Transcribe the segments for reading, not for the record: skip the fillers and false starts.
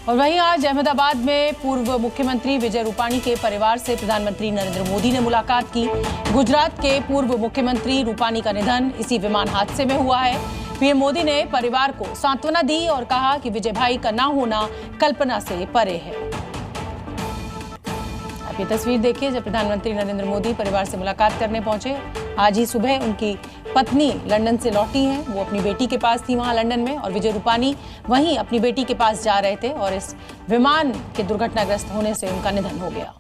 और वहीं आज अहमदाबाद में पूर्व मुख्यमंत्री विजय रूपाणी के परिवार से प्रधानमंत्री नरेंद्र मोदी ने मुलाकात की। गुजरात के पूर्व मुख्यमंत्री रूपाणी का निधन इसी विमान हादसे में हुआ है। पीएम मोदी ने परिवार को सांत्वना दी और कहा कि विजय भाई का ना होना कल्पना से परे है। आप ये तस्वीर देखिए जब प्रधानमंत्री नरेंद्र मोदी परिवार से मुलाकात करने पहुंचे। आज ही सुबह उनकी पत्नी लंदन से लौटी हैं। वो अपनी बेटी के पास थी वहां लंदन में और विजय रूपाणी वहीं अपनी बेटी के पास जा रहे थे और इस विमान के दुर्घटनाग्रस्त होने से उनका निधन हो गया।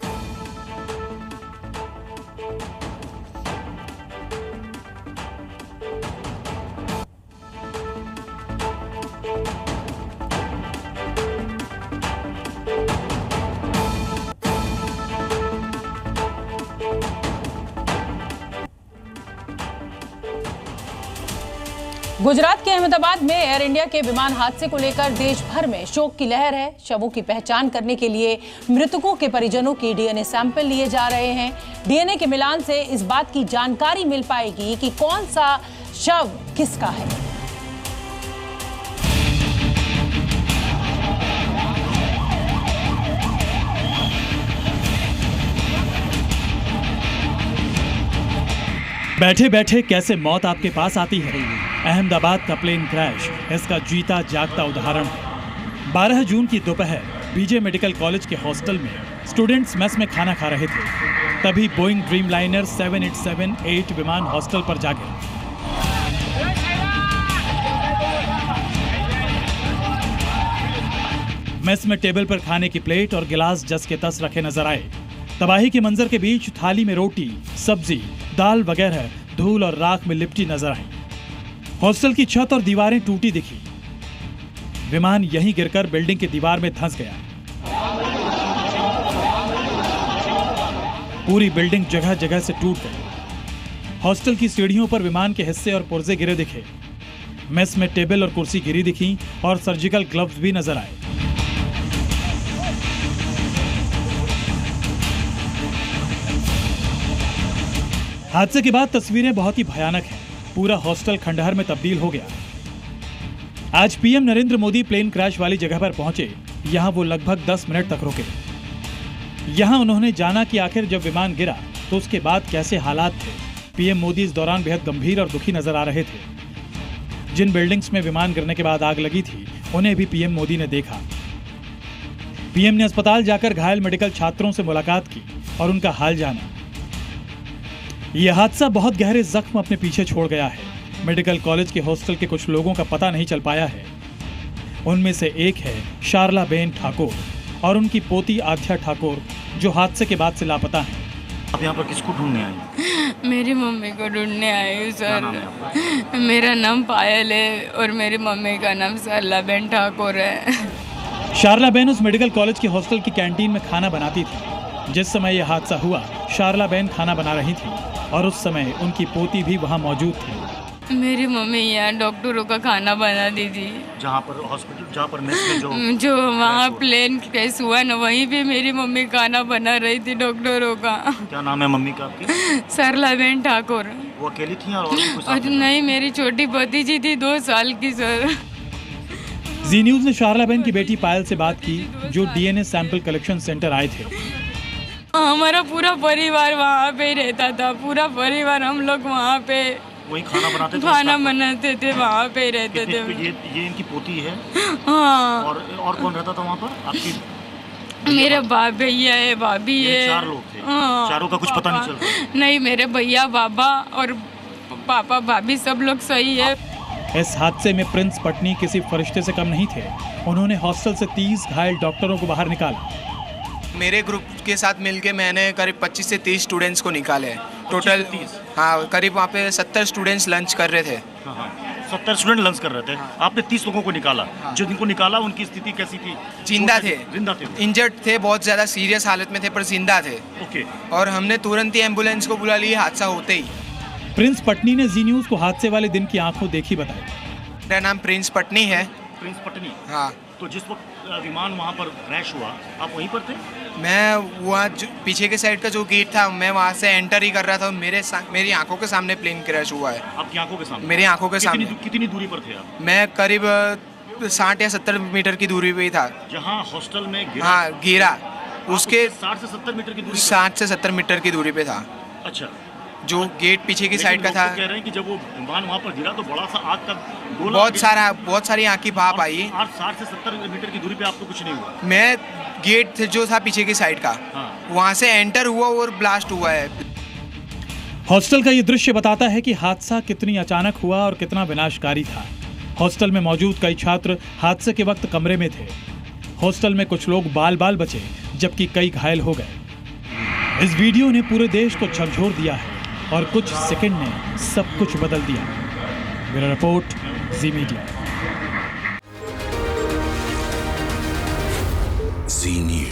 गुजरात के अहमदाबाद में एयर इंडिया के विमान हादसे को लेकर देश भर में शोक की लहर है। शवों की पहचान करने के लिए मृतकों के परिजनों की डीएनए सैंपल लिए जा रहे हैं। डीएनए के मिलान से इस बात की जानकारी मिल पाएगी कि कौन सा शव किसका है। बैठे बैठे कैसे मौत आपके पास आती है। अहमदाबाद का प्लेन क्रैश इसका जीता जागता उदाहरण है। 12 जून की दोपहर बीजे मेडिकल कॉलेज के हॉस्टल में स्टूडेंट्स मेस में खाना खा रहे थे। तभी बोइंग ड्रीमलाइनर 787-8 विमान हॉस्टल पर जा गिरा। मेस में टेबल पर खाने की प्लेट और गिलास जस के तस रखे नजर आए। तबाही के मंजर के बीच थाली में रोटी, सब्जी, दाल वगैरह धूल और राख में लिपटी नजर आई। हॉस्टल की छत और दीवारें टूटी दिखी। विमान यहीं गिरकर बिल्डिंग की दीवार में धंस गया। पूरी बिल्डिंग जगह जगह से टूट गई। हॉस्टल की सीढ़ियों पर विमान के हिस्से और पुर्जे गिरे दिखे। मेस में टेबल और कुर्सी गिरी दिखी और सर्जिकल ग्लव्स भी नजर आए। हादसे के बाद तस्वीरें बहुत ही भयानक हैं। पूरा हॉस्टल खंडहर में तब्दील हो गया। आज PM Narendra Modi plane crash वाली जगह पर पहुंचे। यहां वो लगभग 10 मिनट तक रुके। यहां उन्होंने जाना कि आखिर जब विमान गिरा तो उसके बाद कैसे हालात थे। पीएम मोदी इस दौरान बेहद गंभीर और दुखी नजर आ रहे थे। जिन बिल्डिंग्स में विमान गिरने के बाद आग लगी थी उन्हें भी पीएम मोदी ने देखा। पीएम ने अस्पताल जाकर घायल मेडिकल छात्रों से मुलाकात की और उनका हाल जाना। यह हादसा बहुत गहरे जख्म अपने पीछे छोड़ गया है। मेडिकल कॉलेज के हॉस्टल के कुछ लोगों का पता नहीं चल पाया है। उनमें से एक है शारलाबेन ठाकुर और उनकी पोती आध्या ठाकुर जो हादसे के बाद से लापता हैं। आप यहाँ पर किसको ढूंढने आई? मेरी मम्मी को ढूंढने आई हूँ सर। मेरा नाम पायल है और मेरी मम्मी का नाम शारलाबेन ठाकुर है। शारलाबेन उस मेडिकल कॉलेज के हॉस्टल की कैंटीन में खाना बनाती थी। जिस समय यह हादसा हुआ शारलाबेन खाना बना रही थी और उस समय उनकी पोती भी वहां मौजूद थी। मेरी मम्मी यहाँ डॉक्टरों का खाना बना दी थी। जहाँ पर हॉस्पिटल, जहाँ पर मेस में जो वहाँ प्लेन केस हुआ ना वहीं पे मेरी मम्मी खाना बना रही थी डॉक्टरों का। क्या नाम है मम्मी का आपकी? शारलाबेन ठाकुर। वो अकेली थी और भी कुछ साथ में? नहीं, मेरी छोटी भतीजी थी 2 साल की सर। जी न्यूज ने शारलाबेन की बेटी पायल से बात की जो डीएनए सैंपल कलेक्शन सेंटर आए थे। हमारा पूरा परिवार वहाँ पे रहता था। पूरा परिवार हम लोग वहाँ पे वही खाना बनाते थे? खाना बनाते थे, वहाँ पे रहते थे। ये इनकी पोती है? हाँ। और कौन रहता था वहाँ पर आपकी? मेरे भैया है, भाभी है। 4 लोग थे। हाँ, चारों का कुछ पता नहीं चलता? नहीं, मेरे भैया, बाबा और पापा भाभी सब लोग सही है। इस हादसे में प्रिंस पटनी किसी फरिश्ते से कम नहीं थे। उन्होंने हॉस्टल से 30 घायल डॉक्टरों को बाहर निकाला। मेरे ग्रुप के साथ मिलके मैंने करीब 25 से 30 स्टूडेंट्स को निकाले टोटल। हाँ, करीब वहाँ पे 70 स्टूडेंट्स लंच कर रहे थे। हाँ, 70 स्टूडेंट लंच कर रहे थे। आपने 30 लोगों को निकाला। जो जिनको निकाला उनकी स्थिति कैसी थी? जिंदा थे। इंजर्ड थे, बहुत ज़्यादा सीरियस हालत में थे पर जिंदा थे। ओके। और हमने तुरंत ही एम्बुलेंस को बुला लिया हादसा होते ही। प्रिंस पटनी ने जी न्यूज को हादसे वाले दिन की आंखों देखी बताया। मेरा नाम प्रिंस पटनी है। प्रिंस पटनी? हाँ। तो जिस वक्त विमान वहाँ पर क्रैश हुआ आप वहीं पर थे? मैं वहाँ पीछे के साइड का जो गेट था मैं वहाँ से एंटर ही कर रहा था। मेरी आंखों के सामने प्लेन क्रैश हुआ है। आपकी आंखों के सामने? मेरी आंखों के सामने। कितनी दूरी पर थे आप? मैं करीब 60 या 70 मीटर की दूरी पे ही था। जहाँ हॉस्टल में गिरा, हाँ गिरा, उसके 60 से 70 मीटर की दूरी 60 से 70 मीटर की दूरी पे था। अच्छा, जो गेट पीछे की साइड का लेकिन था। लोग तो कह रहे हैं कि जब वो विमान वहाँ पर गिरा तो बड़ा सा आग का गोला बहुत सारी आँख की भाप आई। 60 से 70 मीटर की दूरी पे आपको कुछ नहीं हुआ? मैं गेट जो था पीछे की साइड का, हाँ। वहाँ से एंटर हुआ और ब्लास्ट हुआ है। हॉस्टल का ये दृश्य बताता है कि हादसा कितनी अचानक हुआ और कितना विनाशकारी था। हॉस्टल में मौजूद कई छात्र हादसे के वक्त कमरे में थे। हॉस्टल में कुछ लोग बाल बाल बचे, जबकि कई घायल हो गए। इस वीडियो ने पूरे देश को झकझोर दिया है और कुछ सेकंड ने सब कुछ बदल दिया। ब्यूरो रिपोर्ट, जी मीडिया। जी न्यूज़।